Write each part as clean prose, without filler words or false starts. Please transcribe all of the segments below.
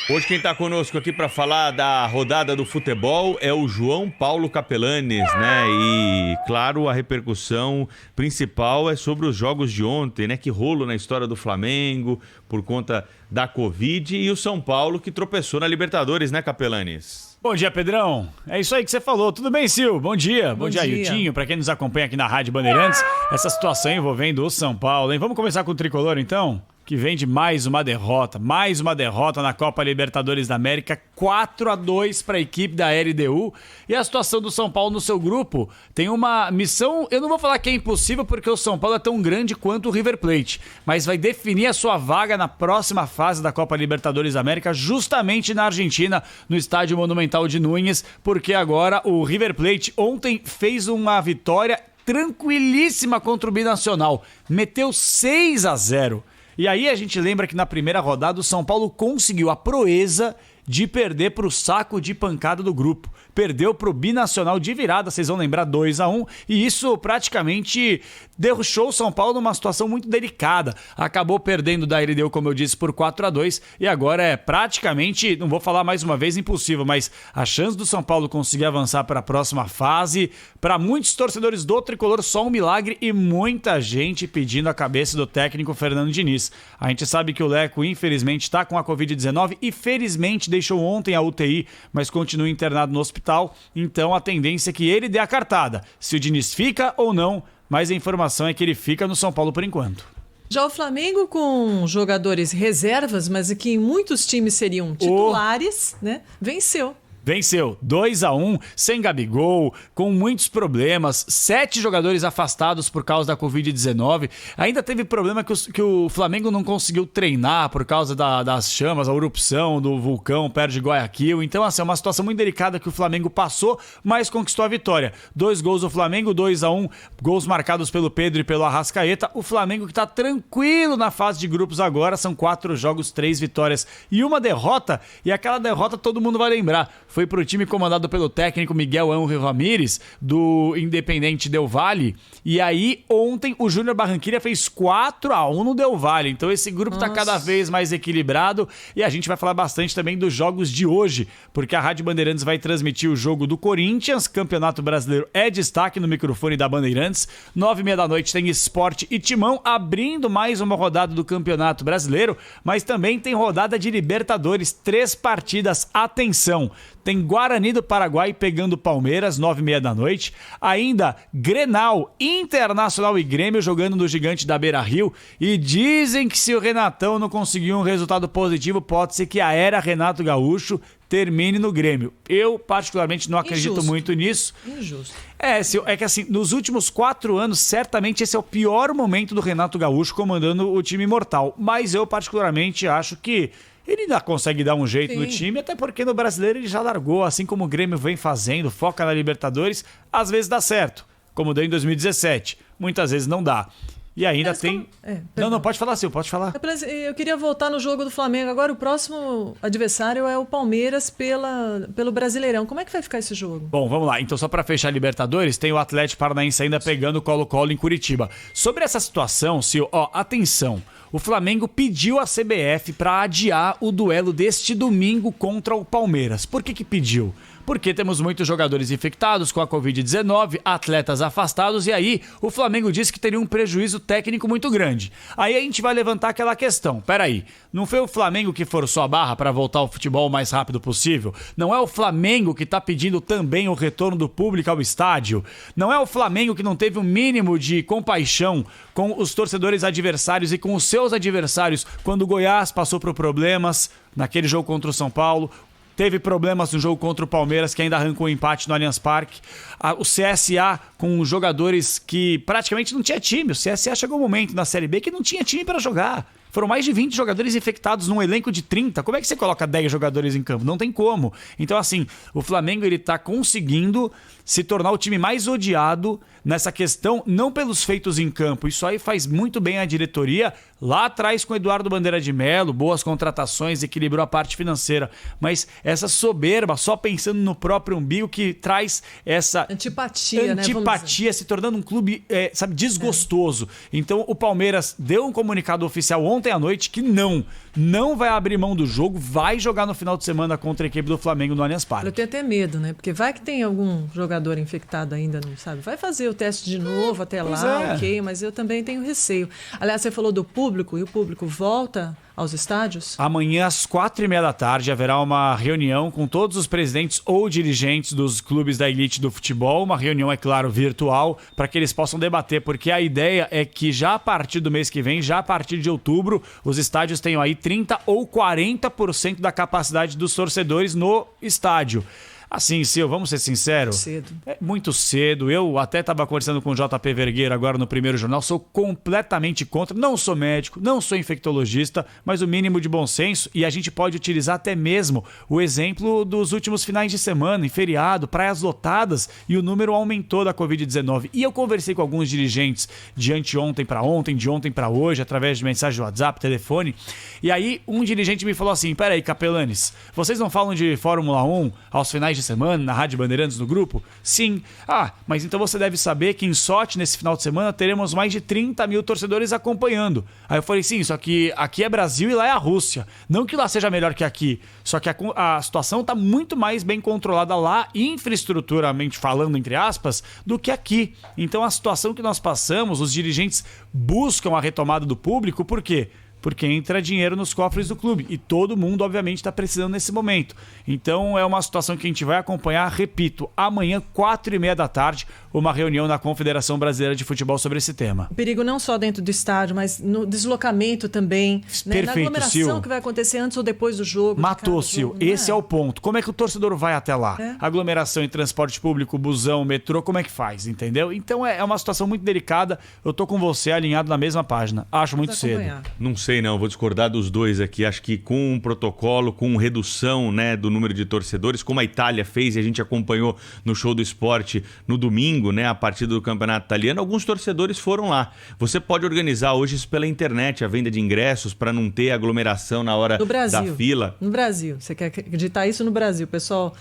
Hoje quem está conosco aqui para falar da rodada do futebol é o João Paulo Capelanes, né? E, claro, a repercussão principal é sobre os jogos de ontem, né? Que rolo na história do Flamengo por conta da Covid e o São Paulo que tropeçou na Libertadores, né, Capelanes? Bom dia, Pedrão. É isso aí que você falou. Tudo bem, Sil? Bom dia. Bom dia, Ailtinho. Para quem nos acompanha aqui na Rádio Bandeirantes, essa situação envolvendo o São Paulo, hein? Vamos começar com o Tricolor, então? Que vem de mais uma derrota na Copa Libertadores da América, 4-2 para a equipe da LDU. E a situação do São Paulo no seu grupo tem uma missão, eu não vou falar que é impossível porque o São Paulo é tão grande quanto o River Plate, mas vai definir a sua vaga na próxima fase da Copa Libertadores da América, justamente na Argentina, no Estádio Monumental de Núñez, porque agora o River Plate ontem fez uma vitória tranquilíssima contra o Binacional, meteu 6-0. E aí a gente lembra que na primeira rodada o São Paulo conseguiu a proeza de perder para o saco de pancada do grupo. Perdeu para o Binacional de virada, vocês vão lembrar, 2-1, e isso praticamente deixou o São Paulo numa situação muito delicada. Acabou perdendo da LDU, como eu disse, por 4-2, e agora é praticamente, não vou falar mais uma vez impossível, mas a chance do São Paulo conseguir avançar para a próxima fase, para muitos torcedores do Tricolor, só um milagre e muita gente pedindo a cabeça do técnico Fernando Diniz. A gente sabe que o Leco, infelizmente, está com a Covid-19 e felizmente deixou ontem a UTI, mas continua internado no hospital. Então a tendência é que ele dê a cartada. Se o Diniz fica ou não, mas a informação é que ele fica no São Paulo por enquanto. Já o Flamengo com jogadores reservas, mas que em muitos times seriam titulares, né? Venceu. Venceu 2-1, sem Gabigol, com muitos problemas, 7 jogadores afastados por causa da Covid-19. Ainda teve problema que o Flamengo não conseguiu treinar por causa das chamas, a erupção do vulcão perto de Guayaquil. Então, assim, é uma situação muito delicada que o Flamengo passou, mas conquistou a vitória. 2 gols do Flamengo, 2-1, gols marcados pelo Pedro e pelo Arrascaeta. O Flamengo que tá tranquilo na fase de grupos agora, são 4 jogos, 3 vitórias e uma derrota. E aquela derrota todo mundo vai lembrar. Foi para o time comandado pelo técnico Miguel Ángel Ramírez, do Independente Del Valle. E aí, ontem, o Júnior Barranquilla fez 4-1 no Del Valle. Então, esse grupo está cada vez mais equilibrado. E a gente vai falar bastante também dos jogos de hoje, porque a Rádio Bandeirantes vai transmitir o jogo do Corinthians. Campeonato Brasileiro é destaque no microfone da Bandeirantes. 9h30 da noite tem Sport e Timão, abrindo mais uma rodada do Campeonato Brasileiro. Mas também tem rodada de Libertadores, 3 partidas. Atenção! Tem Guarani do Paraguai pegando Palmeiras, 9h30 da noite. Ainda Grenal, Internacional e Grêmio jogando no Gigante da Beira-Rio. E dizem que se o Renatão não conseguir um resultado positivo, pode ser que a era Renato Gaúcho termine no Grêmio. Eu, particularmente, não acredito muito nisso. Injusto. É que assim, nos últimos 4 anos, certamente esse é o pior momento do Renato Gaúcho comandando o time imortal. Mas eu, particularmente, acho que ele ainda consegue dar um jeito no time, até porque no Brasileiro ele já largou, assim como o Grêmio vem fazendo, foca na Libertadores, às vezes dá certo, como deu em 2017. Muitas vezes não dá. E ainda tem... Não, pode falar, Sil, pode falar. Eu queria voltar no jogo do Flamengo. Agora o próximo adversário é o Palmeiras pelo Brasileirão. Como é que vai ficar esse jogo? Bom, vamos lá. Então, só para fechar a Libertadores, tem o Atlético Paranaense ainda pegando o Colo-Colo em Curitiba. Sobre essa situação, Sil, atenção. O Flamengo pediu à CBF para adiar o duelo deste domingo contra o Palmeiras. Por que pediu? Porque temos muitos jogadores infectados com a Covid-19, atletas afastados, e aí o Flamengo disse que teria um prejuízo técnico muito grande. Aí a gente vai levantar aquela questão, peraí, não foi o Flamengo que forçou a barra para voltar ao futebol o mais rápido possível? Não é o Flamengo que está pedindo também o retorno do público ao estádio? Não é o Flamengo que não teve um mínimo de compaixão com os torcedores adversários e com os seus adversários quando o Goiás passou por problemas naquele jogo contra o São Paulo? Teve problemas no jogo contra o Palmeiras, que ainda arrancou um empate no Allianz Parque. O CSA com jogadores que praticamente não tinha time. O CSA chegou um momento na Série B que não tinha time para jogar. Foram mais de 20 jogadores infectados num elenco de 30. Como é que você coloca 10 jogadores em campo? Não tem como. Então, assim, o Flamengo ele tá conseguindo se tornar o time mais odiado nessa questão, não pelos feitos em campo. Isso aí faz muito bem a diretoria. Lá atrás com o Eduardo Bandeira de Melo, boas contratações, equilibrou a parte financeira. Mas essa soberba, só pensando no próprio umbigo, que traz essa antipatia, se tornando um clube, desgostoso. Então o Palmeiras deu um comunicado oficial ontem à noite que não não vai abrir mão do jogo, vai jogar no final de semana contra a equipe do Flamengo no Allianz Parque. Eu tenho até medo, né? Porque vai que tem algum jogador infectado ainda, não sabe? Vai fazer o teste de novo até lá, ok, mas eu também tenho receio. Aliás, você falou do público, e o público volta aos estádios? Amanhã, às 4h30 haverá uma reunião com todos os presidentes ou dirigentes dos clubes da elite do futebol. Uma reunião, é claro, virtual, para que eles possam debater, porque a ideia é que já a partir do mês que vem, já a partir de outubro, os estádios tenham aí 30% ou 40% da capacidade dos torcedores no estádio. Assim, Sil, vamos ser sinceros. Cedo. É muito cedo. Eu até estava conversando com o JP Vergueiro agora no Primeiro Jornal. Sou completamente contra. Não sou médico, não sou infectologista, mas o mínimo de bom senso. E a gente pode utilizar até mesmo o exemplo dos últimos finais de semana, em feriado, praias lotadas, e o número aumentou da Covid-19. E eu conversei com alguns dirigentes de anteontem para ontem, de ontem para hoje, através de mensagem de WhatsApp, telefone. E aí um dirigente me falou assim: peraí, Capelanes, vocês não falam de Fórmula 1 aos finais de semana, na Rádio Bandeirantes do grupo? Sim. Ah, mas então você deve saber que em Sochi, nesse final de semana, teremos mais de 30 mil torcedores acompanhando. Aí eu falei, sim, só que aqui é Brasil e lá é a Rússia. Não que lá seja melhor que aqui, só que a situação está muito mais bem controlada lá, infraestruturalmente falando, entre aspas, do que aqui. Então a situação que nós passamos, os dirigentes buscam a retomada do público, por quê? Porque entra dinheiro nos cofres do clube. E todo mundo, obviamente, está precisando nesse momento. Então, é uma situação que a gente vai acompanhar, repito, amanhã, 4h30, uma reunião na Confederação Brasileira de Futebol sobre esse tema. O perigo não só dentro do estádio, mas no deslocamento também. Perfeito, né? Na aglomeração, Sil, que vai acontecer antes ou depois do jogo. Matou, Sil. Esse é o ponto. Como é que o torcedor vai até lá? Aglomeração em transporte público, busão, metrô, como é que faz? Entendeu? Então, é uma situação muito delicada. Eu tô com você alinhado na mesma página. Acho muito cedo. Não sei não, vou discordar dos dois aqui. Acho que com um protocolo, com redução, né, do número de torcedores, como a Itália fez e a gente acompanhou no Show do Esporte no domingo, né, a partida do Campeonato Italiano, alguns torcedores foram lá. Você pode organizar hoje isso pela internet, a venda de ingressos, para não ter aglomeração na hora da fila. No Brasil, você quer acreditar isso no Brasil, pessoal?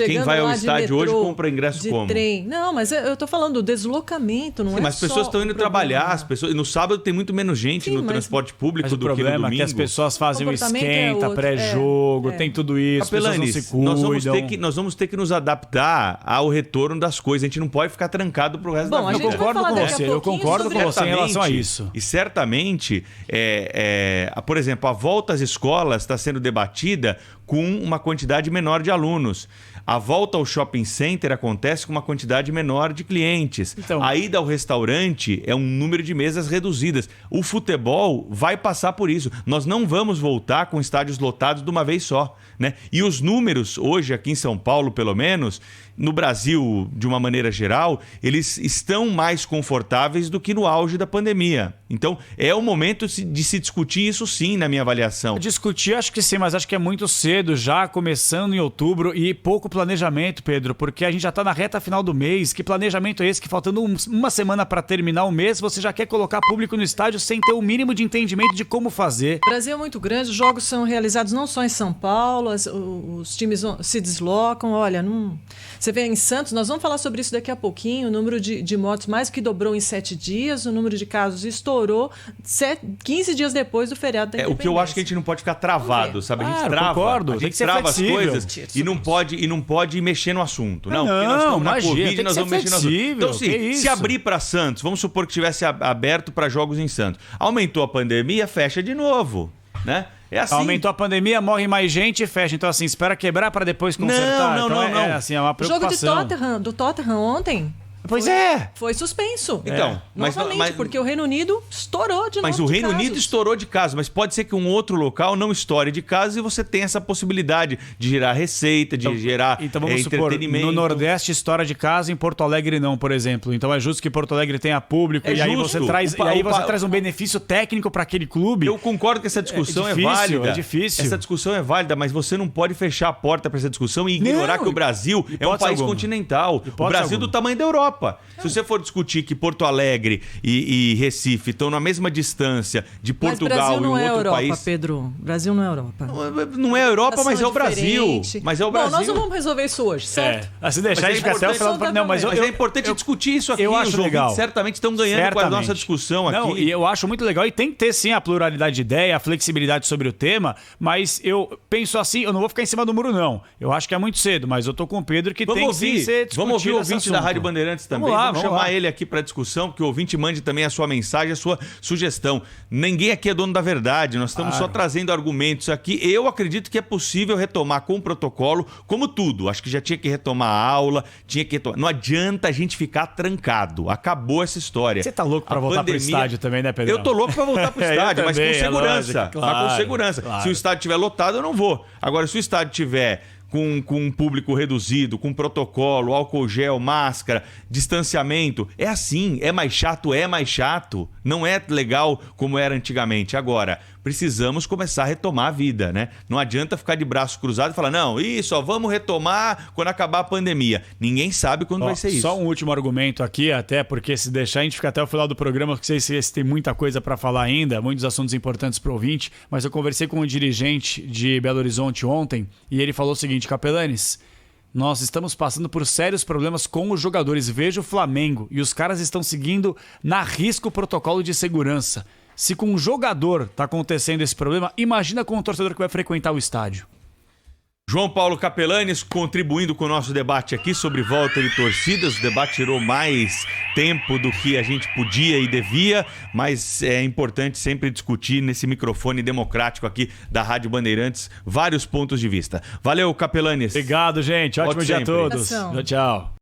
Quem vai ao estádio hoje compra ingresso de como? Trem. Não, mas eu tô falando do deslocamento, não é mas as pessoas estão indo trabalhar, no sábado tem muito menos gente no transporte público do que no domingo. O problema é que as pessoas fazem o esquenta, pré-jogo, tem tudo isso, as pessoas não se cuidam. Nós vamos ter que nos adaptar ao retorno das coisas. A gente não pode ficar trancado pro resto da vida. Eu concordo com você em relação a isso. E certamente, por exemplo, a volta às escolas está sendo debatida com uma quantidade menor de alunos. A volta ao shopping center acontece com uma quantidade menor de clientes. Então, a ida ao restaurante é um número de mesas reduzidas. O futebol vai passar por isso. Nós não vamos voltar com estádios lotados de uma vez só, né? E os números hoje aqui em São Paulo, pelo menos, no Brasil, de uma maneira geral, eles estão mais confortáveis do que no auge da pandemia. Então, é o momento de se discutir isso sim, na minha avaliação. Discutir, acho que sim, mas acho que é muito cedo, já começando em outubro, e pouco planejamento, Pedro, porque a gente já está na reta final do mês. Que planejamento é esse que, faltando uma semana para terminar o mês, você já quer colocar público no estádio sem ter o mínimo de entendimento de como fazer? O Brasil é muito grande, os jogos são realizados não só em São Paulo, os times se deslocam. Olha, você vê em Santos, nós vamos falar sobre isso daqui a pouquinho, o número de mortos mais que dobrou em 7 dias, o número de casos estourou 15 dias depois do feriado da Independência. O que eu acho que a gente não pode ficar travado, sabe? A gente trava, concordo. A gente trava as coisas e não pode mexer no assunto. Não, porque nós estamos na Covid, nós vamos mexer no assunto. Então, assim, se abrir para Santos, vamos supor que tivesse aberto para jogos em Santos. Aumentou a pandemia, fecha de novo, né? É assim. Aumentou a pandemia, morre mais gente e fecha. Então, assim, espera quebrar para depois consertar. Não. É, assim, é uma preocupação. O jogo do Tottenham ontem... Foi suspenso. Então, novamente, porque o Reino Unido estourou de novo. Mas o Reino Unido estourou de casos, mas pode ser que um outro local não estoure de casos e você tenha essa possibilidade de gerar receita, de gerar vamos supor, no Nordeste estoura de casos, em Porto Alegre não, por exemplo. Então é justo que Porto Alegre tenha público e aí você traz um benefício técnico para aquele clube. Eu concordo que essa discussão é válida. É difícil. Essa discussão é válida, mas você não pode fechar a porta para essa discussão e ignorar que o Brasil é um país continental. O Brasil é do tamanho da Europa. Europa. Se você for discutir que Porto Alegre e Recife estão na mesma distância de Portugal e um outro Europa, país... Pedro. Brasil não é Europa. Não é a Europa, mas é o Brasil. Mas é o Brasil. Bom, nós não vamos resolver isso hoje, certo? Se deixar, a gente fica até o final do... Não, mas é importante discutir isso aqui. Eu acho legal. Certamente estão ganhando com a nossa discussão aqui. Não, e eu acho muito legal. E tem que ter, sim, a pluralidade de ideia, a flexibilidade sobre o tema. Mas eu penso assim, eu não vou ficar em cima do muro, não. Eu acho que é muito cedo, mas eu tô com o Pedro que tem que ser discutido. Vamos ouvir o ouvinte da Rádio Bandeirantes também. Vamos chamar ele aqui para discussão, que o ouvinte mande também a sua mensagem, a sua sugestão. Ninguém aqui é dono da verdade, nós estamos só trazendo argumentos aqui. Eu acredito que é possível retomar com o protocolo, como tudo. Acho que já tinha que retomar a aula, não adianta a gente ficar trancado. Acabou essa história. Você tá louco para voltar pro estádio também, né, Pedro? Eu tô louco para voltar pro estádio, mas com segurança. Lógico, claro, mas com segurança. Claro. Se o estádio estiver lotado, eu não vou. Agora, se o estádio tiver com um público reduzido, com protocolo, álcool gel, máscara, distanciamento, é assim, é mais chato, não é legal como era antigamente. Agora, precisamos começar a retomar a vida, né? Não adianta ficar de braço cruzado e falar, não, só vamos retomar quando acabar a pandemia. Ninguém sabe quando vai ser isso. Só um último argumento aqui, até porque se deixar a gente fica até o final do programa, porque sei se tem muita coisa para falar ainda, muitos assuntos importantes para o ouvinte, mas eu conversei com um dirigente de Belo Horizonte ontem e ele falou o seguinte, Capelanes, nós estamos passando por sérios problemas com os jogadores. Veja o Flamengo e os caras estão seguindo na risca o protocolo de segurança. Se com um jogador está acontecendo esse problema, imagina com um torcedor que vai frequentar o estádio. João Paulo Capelanes contribuindo com o nosso debate aqui sobre volta de torcidas. O debate tirou mais tempo do que a gente podia e devia, mas é importante sempre discutir nesse microfone democrático aqui da Rádio Bandeirantes vários pontos de vista. Valeu, Capelanes. Obrigado, gente. Ótimo dia a todos. Tchau.